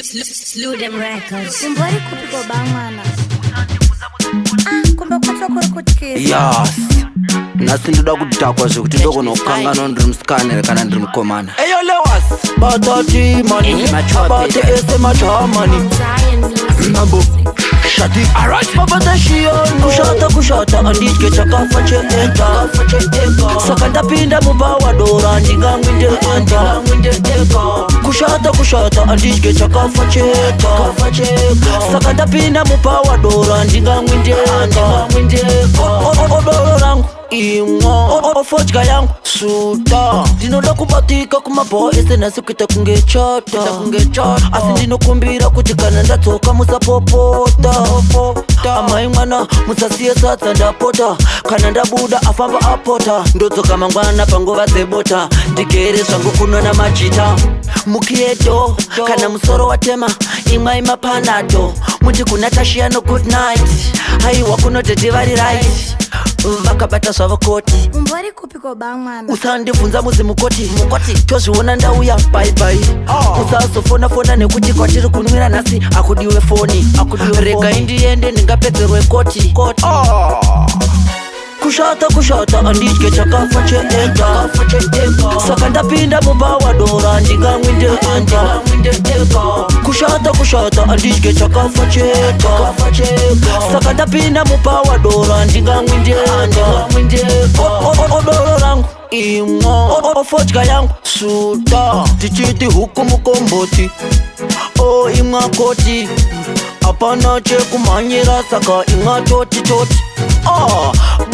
Slew them records. Umbori kupiko bangwana. Kumbe kwatwa kuri kutikisa. Yes. Nasindoda kutakwa zvekuti ndoko nokangana ndiri musikana kana ndiri mukomana. Eyo lewas batati mani abate ese machamani mambo shati alright babata shion kushata andike chakafa cheka saka ndapinda mubawa dora ndingamwinde kushata andike chakafa cheka saka ndapinda mubawa dora ndingamwinde odoro rangu imwo ofojka yangu suta ndinoda kubatika kumabhoa ese nhasi kuita kunge chata asi ndinokumbira kuti kana ndatsoka musapopota amai mwana musasiye sadza ndapota kana ndabuda afamba apota ndodzoka mangwana panguva dzebota ndigere zvangu kunona majita mukieto kana musoro watema imwai mapanado muti kuna tashiyano good night haiwa kunotetivari right vakabata zvavakoti Umbori kupiko bangwana. usandibvunza muzimukoti tozviona ndauya bye usazofona nekuti kwatiri kunwira nhasi akudiwe foni rega indiende ndingapedzerwe koti kushata andidye chakafa cheeka saka ndapinda mubawa dora ndingamwinde kushata andidye chakafa cheeka saka ndapinda mubawa dora ndingamwinde odoro rangu imwo ofojka yangu suta tichiti huku mukomboti imwakoti apana chekumhanyira saka imwatoti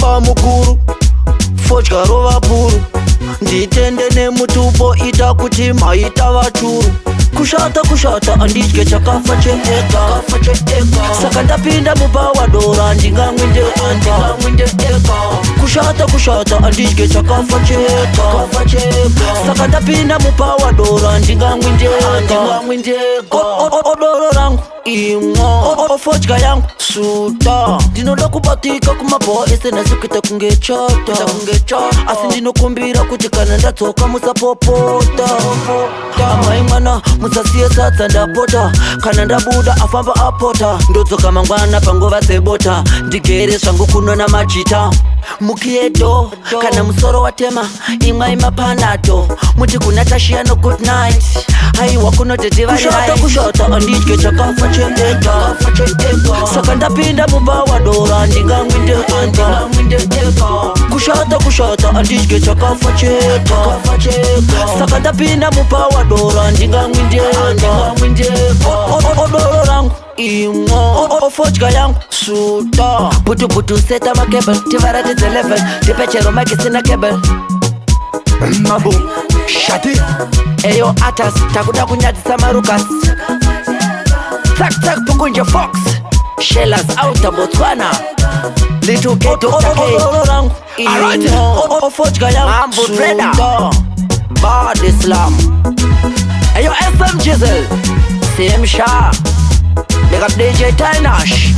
bamukuru fodya rova puru nditende nemutupo ita kuti maita vachuru kushata andidye chakafa cheeka saka ndapinda mubawa dora ndingamwinde kushata andidye chakafa cheeka saka ndapinda mubawa dora ndingamwinde odoro rangu imwo ofodya yangu suta ndinoda kubatika kumabhoa ese nhasi kuita kunge chata asi ndinokumbira kuti kana ndatsoka musapopota amai mwana musasiye sadza ndapota kana ndabuda afamba apota ndodzoka mangwana panguva dzebota ndigere zvangu kunona majita mukieto kana musoro watema imwai mapanado muti kuna tashiyano good night haiwa kunotetivarikushata andidye chakafa cheeka saka ndapinda mubawa dora ndingamwinde kushata andidye chakafa cheeka saka ndapinda mubawa dora ndingamwinde odoro rangu imwo ofojka yangu suta butu seta makebel tivaratidze level tipechero makisina kebel mabo shati eyo atas takuda kunyadzisa marukas tak pukunje fox shellas out botswana little ghetto rangu imwo ofojka yangu suta bad islam eyo SM Jizzle Sim Shah Big up DJ Tynash.